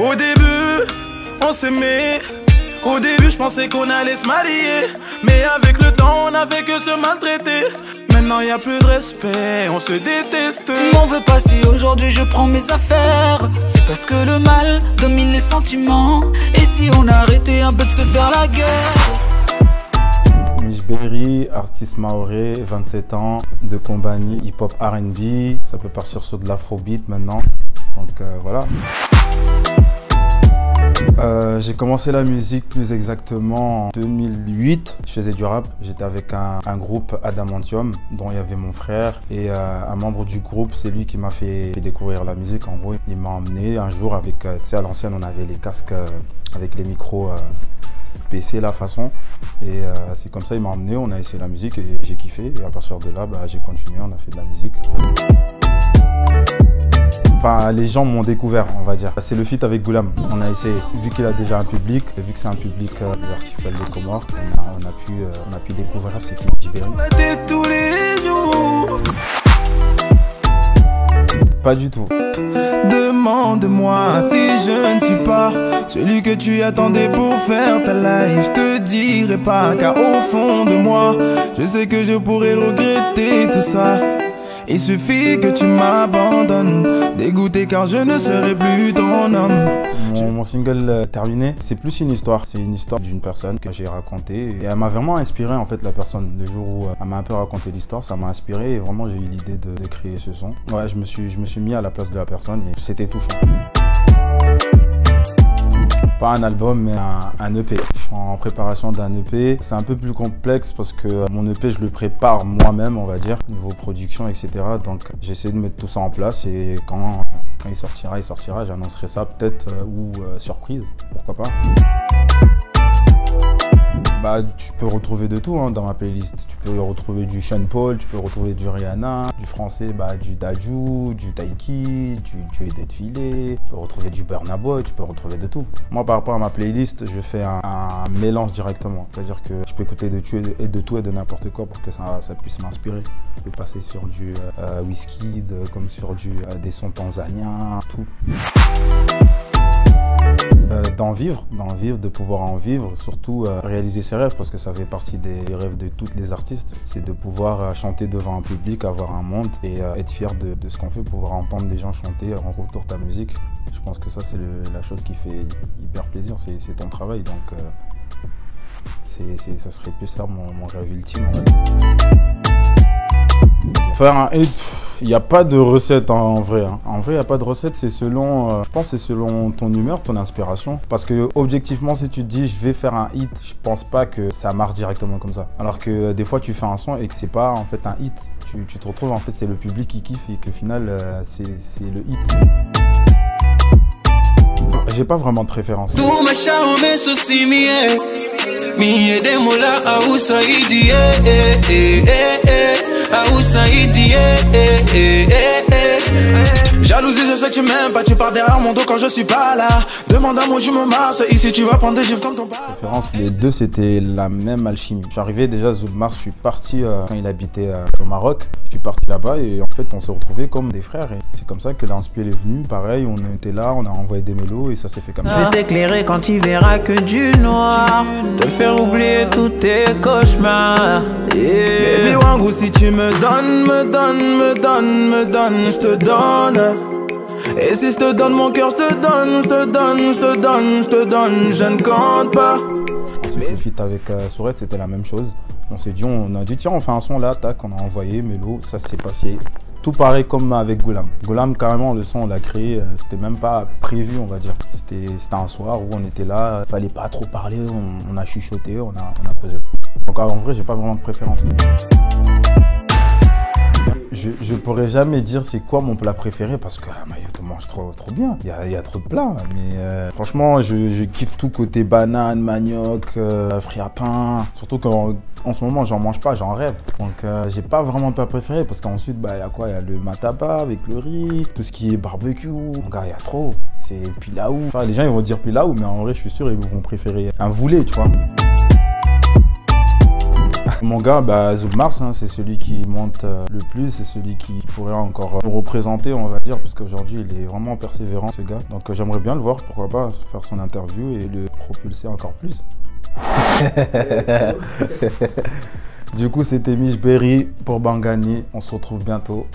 Au début, on s'aimait. Au début, je pensais qu'on allait se marier. Mais avec le temps, on n'a fait que se maltraiter. Maintenant, y a plus de respect, on se déteste. M'en veux pas si aujourd'hui je prends mes affaires. C'est parce que le mal domine les sentiments. Et si on arrêtait un peu de se faire la guerre. Mich Berry, artiste maoré, 27 ans, de compagnie hip-hop R&B. Ça peut partir sur de l'afrobeat maintenant. Donc voilà. J'ai commencé la musique plus exactement en 2008. Je faisais du rap. J'étais avec un groupe Adamantium dont il y avait mon frère et un membre du groupe. C'est lui qui m'a fait découvrir la musique. En gros, il m'a emmené un jour avec, tu sais, à l'ancienne, on avait les casques avec les micros PC la façon. Et c'est comme ça, il m'a emmené. On a essayé la musique et j'ai kiffé. Et à partir de là, j'ai continué. On a fait de la musique. Enfin, les gens m'ont découvert, on va dire. C'est le feat avec Goulam. On a essayé, vu qu'il a déjà un public, vu que c'est un public des artistes des Comores, on a pu découvrir c'est qui Mich Berry. Tous les jours. Pas du tout. Demande-moi si je ne suis pas celui que tu attendais pour faire ta life. Je te dirai pas car au fond de moi, je sais que je pourrais regretter tout ça. Il suffit que tu m'abandonnes, dégoûté car je ne serai plus ton homme. Mon single terminé, c'est plus une histoire. C'est une histoire d'une personne que j'ai racontée. Et elle m'a vraiment inspiré en fait, la personne. Le jour où elle m'a un peu raconté l'histoire, ça m'a inspiré et vraiment j'ai eu l'idée de créer ce son. Ouais, je me suis mis à la place de la personne et c'était touchant. Pas un album, mais un EP. Je suis en préparation d'un EP. C'est un peu plus complexe parce que mon EP, je le prépare moi-même, on va dire, niveau production, etc. Donc, j'essaie de mettre tout ça en place et quand il sortira. J'annoncerai ça peut-être ou surprise, pourquoi pas. Tu peux retrouver de tout dans ma playlist. Tu peux retrouver du Sean Paul, tu peux retrouver du Rihanna, du français, du Dadju, du Taiki, du Joey Défilé. Tu peux retrouver du Burna Boy, tu peux retrouver de tout. Moi, par rapport à ma playlist, je fais un mélange directement. C'est-à-dire que je peux écouter de tout et de n'importe quoi pour que ça puisse m'inspirer. Je peux passer sur du Wizkid, comme sur des sons tanzaniens, tout. D'en vivre, de pouvoir en vivre, surtout réaliser ses rêves parce que ça fait partie des rêves de tous les artistes. C'est de pouvoir chanter devant un public, avoir un monde et être fier de ce qu'on fait, pouvoir entendre des gens chanter en retour ta musique. Je pense que ça c'est la chose qui fait hyper plaisir, c'est ton travail donc ça serait plus ça mon rêve ultime. Faire un hit, il n'y a pas de recette en vrai. En vrai, il n'y a pas de recette, c'est selon, je pense, c'est selon ton humeur, ton inspiration. Parce que objectivement, si tu te dis je vais faire un hit, je pense pas que ça marche directement comme ça. Alors que des fois, tu fais un son et que c'est pas en fait un hit. Tu te retrouves en fait, c'est le public qui kiffe et que final, c'est le hit. J'ai pas vraiment de préférence. Jalousie, je sais que tu m'aimes pas, tu pars derrière mon dos quand je suis pas là. Demande à moi, je me marche, ici tu vas prendre des gifs comme ton père. Les deux, c'était la même alchimie. Je suis arrivé déjà, Zoub Mars, je suis parti quand il habitait au Maroc. Je suis parti là-bas et en fait, on s'est retrouvés comme des frères. Et c'est comme ça que l'Inspire est venu. Pareil, on était là, on a envoyé des mélos et ça s'est fait comme ça. Je vais t'éclairer quand tu verras que du noir, te faire oublier tous tes cauchemars. Baby Wangou, si tu me donnes, je te donne. Et si je te donne mon cœur, je te donne, je ne compte pas. Ensuite, le feat avec Sourette, c'était la même chose. On s'est dit, on a dit tiens, on fait un son là, tac, on a envoyé Mélo, ça s'est passé. Tout pareil comme avec Goulam. Goulam, carrément, le son, on l'a créé, c'était même pas prévu, on va dire. C'était un soir où on était là, fallait pas trop parler, on a chuchoté, on a posé. Donc en vrai, j'ai pas vraiment de préférence. Je pourrais jamais dire c'est quoi mon plat préféré parce que je mange trop bien. Il y a trop de plats. Mais franchement, je kiffe tout côté banane, manioc, fruits à pain. Surtout qu'en ce moment, j'en mange pas, j'en rêve. Donc j'ai pas vraiment de plat préféré parce qu'ensuite, il y a quoi? Il y a le mataba avec le riz, tout ce qui est barbecue. Donc il y a trop. C'est pilaou. Enfin, les gens ils vont dire pilaou, mais en vrai, je suis sûr ils vont préférer un voulet, tu vois. Mon gars, bah, Zouk Mars, hein, c'est celui qui monte le plus, c'est celui qui pourrait encore nous représenter, on va dire, parce qu'aujourd'hui, il est vraiment persévérant, ce gars. Donc j'aimerais bien le voir, pourquoi pas, faire son interview et le propulser encore plus. Du coup, c'était Mich Berry pour Bangani. On se retrouve bientôt.